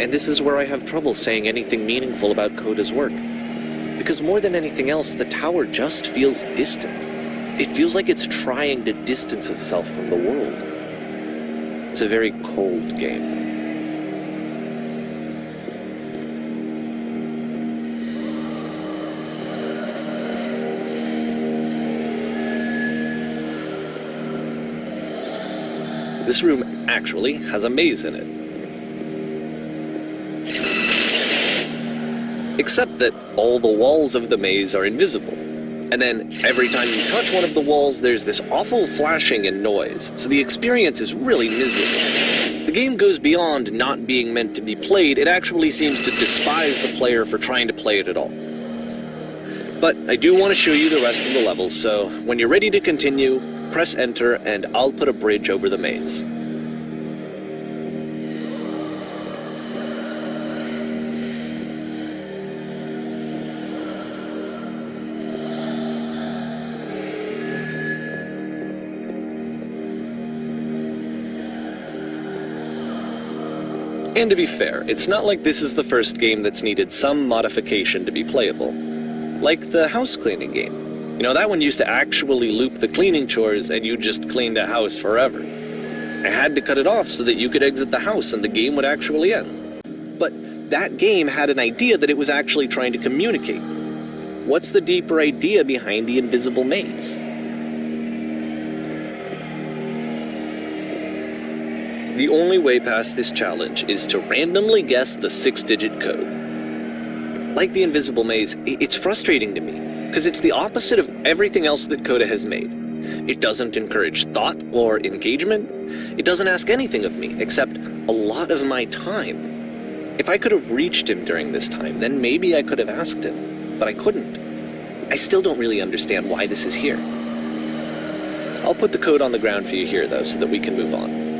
And this is where I have trouble saying anything meaningful about Coda's work. Because more than anything else, the tower just feels distant. It feels like it's trying to distance itself from the world. It's a very cold game. This room actually has a maze in it. Except that all the walls of the maze are invisible. And then every time you touch one of the walls, there's this awful flashing and noise, so the experience is really miserable. The game goes beyond not being meant to be played, it actually seems to despise the player for trying to play it at all. But I do want to show you the rest of the levels, so when you're ready to continue, press enter and I'll put a bridge over the maze. And to be fair, it's not like this is the first game that's needed some modification to be playable. Like the house cleaning game. You know, that one used to actually loop the cleaning chores and you just cleaned a house forever. I had to cut it off so that you could exit the house and the game would actually end. But that game had an idea that it was actually trying to communicate. What's the deeper idea behind the invisible maze? The only way past this challenge is to randomly guess the 6-digit code. Like the invisible maze, it's frustrating to me, because it's the opposite of everything else that Coda has made. It doesn't encourage thought or engagement. It doesn't ask anything of me, except a lot of my time. If I could have reached him during this time, then maybe I could have asked him, but I couldn't. I still don't really understand why this is here. I'll put the code on the ground for you here, though, so that we can move on.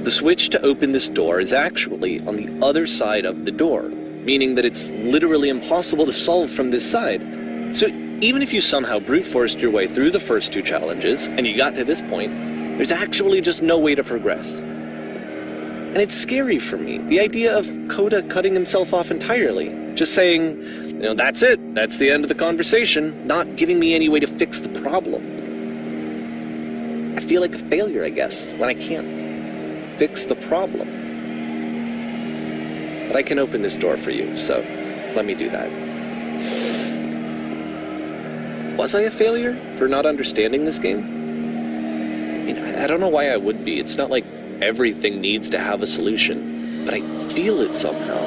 The switch to open this door is actually on the other side of the door, meaning that it's literally impossible to solve from this side. So even if you somehow brute forced your way through the first 2 challenges, and you got to this point, there's actually just no way to progress. And it's scary for me, the idea of Coda cutting himself off entirely, just saying, you know, that's it, that's the end of the conversation, not giving me any way to fix the problem. I feel like a failure, I guess, when I can't fix the problem. But I can open this door for you, so let me do that. Was I a failure for not understanding this game? I mean, I don't know why I would be. It's not like everything needs to have a solution, but I feel it somehow.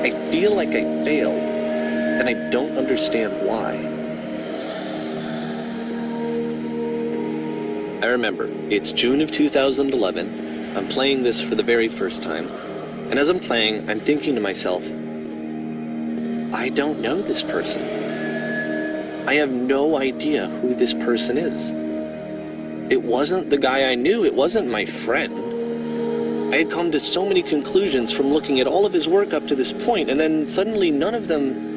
I feel like I failed, and I don't understand why. I remember, it's June of 2011, I'm playing this for the very first time, and as I'm playing, I'm thinking to myself, I don't know this person. I have no idea who this person is. It wasn't the guy I knew, it wasn't my friend. I had come to so many conclusions from looking at all of his work up to this point, and then suddenly none of them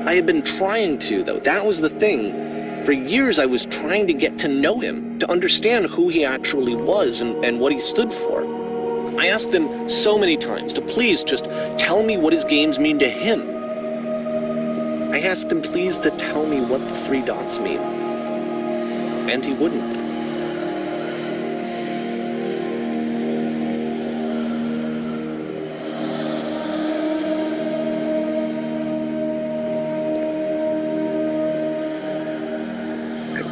I had been trying to, though. That was the thing. For years, I was trying to get to know him, to understand who he actually was and what he stood for. I asked him so many times to please just tell me what his games mean to him. I asked him please to tell me what the 3 dots mean. And he wouldn't.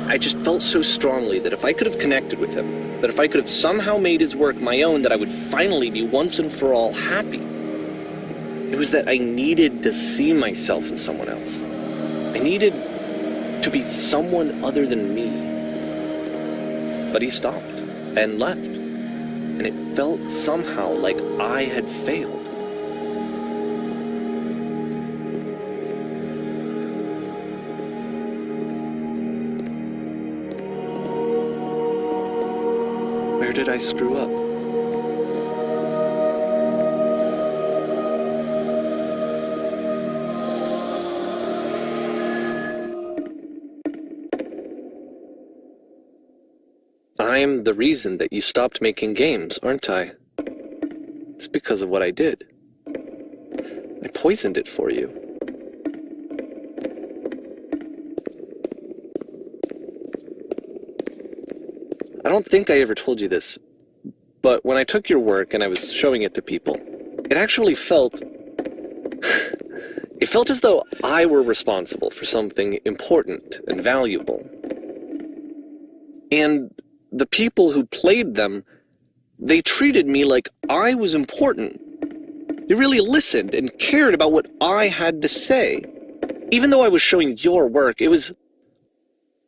I just felt so strongly that if I could have connected with him, that if I could have somehow made his work my own, that I would finally be once and for all happy. It was that I needed to see myself in someone else. I needed to be someone other than me. But he stopped and left, and it felt somehow like I had failed. Where did I screw up? I'm the reason that you stopped making games, aren't I? It's because of what I did. I poisoned it for you. I don't think I ever told you this, but when I took your work and I was showing it to people, it actually felt... it felt as though I were responsible for something important and valuable. And the people who played them, they treated me like I was important. They really listened and cared about what I had to say. Even though I was showing your work,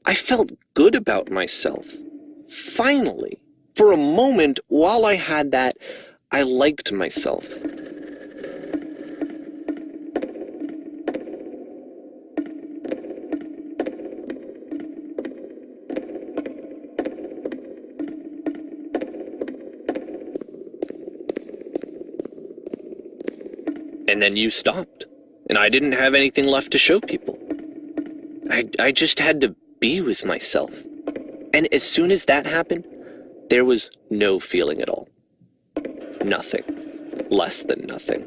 I felt good about myself. Finally, for a moment, while I had that, I liked myself. And then you stopped, and I didn't have anything left to show people. I just had to be with myself. And as soon as that happened, there was no feeling at all. Nothing. Less than nothing.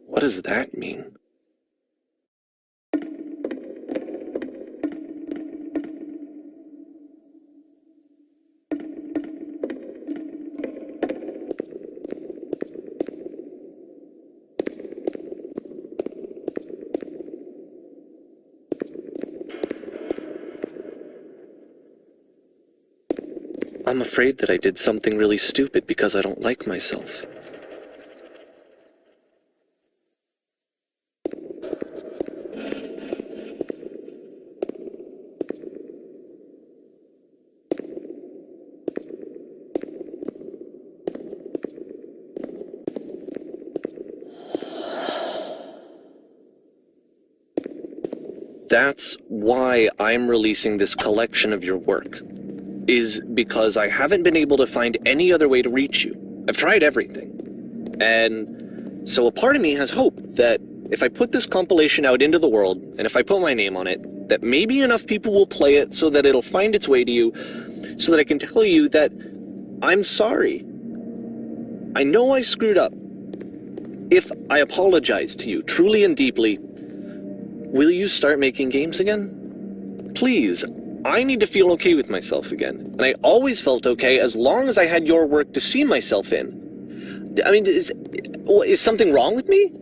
What does that mean? I'm afraid that I did something really stupid because I don't like myself. That's why I'm releasing this collection of your work. Is because I haven't been able to find any other way to reach you. I've tried everything. And so a part of me has hope that if I put this compilation out into the world, and if I put my name on it, that maybe enough people will play it so that it'll find its way to you, so that I can tell you that I'm sorry. I know I screwed up. If I apologize to you truly and deeply, will you start making games again? Please. I need to feel okay with myself again. And I always felt okay as long as I had your work to see myself in. I mean, is something wrong with me?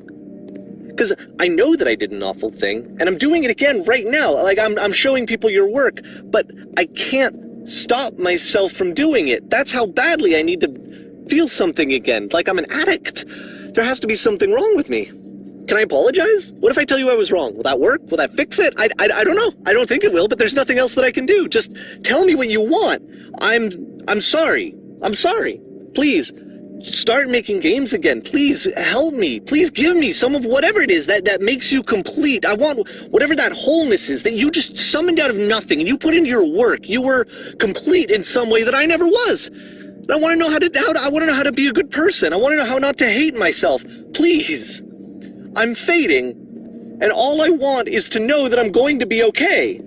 Because I know that I did an awful thing, and I'm doing it again right now. Like, I'm showing people your work, but I can't stop myself from doing it. That's how badly I need to feel something again, like I'm an addict. There has to be something wrong with me. Can I apologize? What if I tell you I was wrong? Will that work? Will that fix it? I don't know. I don't think it will, but there's nothing else that I can do. Just tell me what you want. I'm sorry. I'm sorry. Please, start making games again. Please help me. Please give me some of whatever it is that makes you complete. I want whatever that wholeness is that you just summoned out of nothing and you put into your work. You were complete in some way that I never was. And I want to know I want to know how to be a good person. I want to know how not to hate myself. Please. I'm fading, And all I want is to know that I'm going to be okay.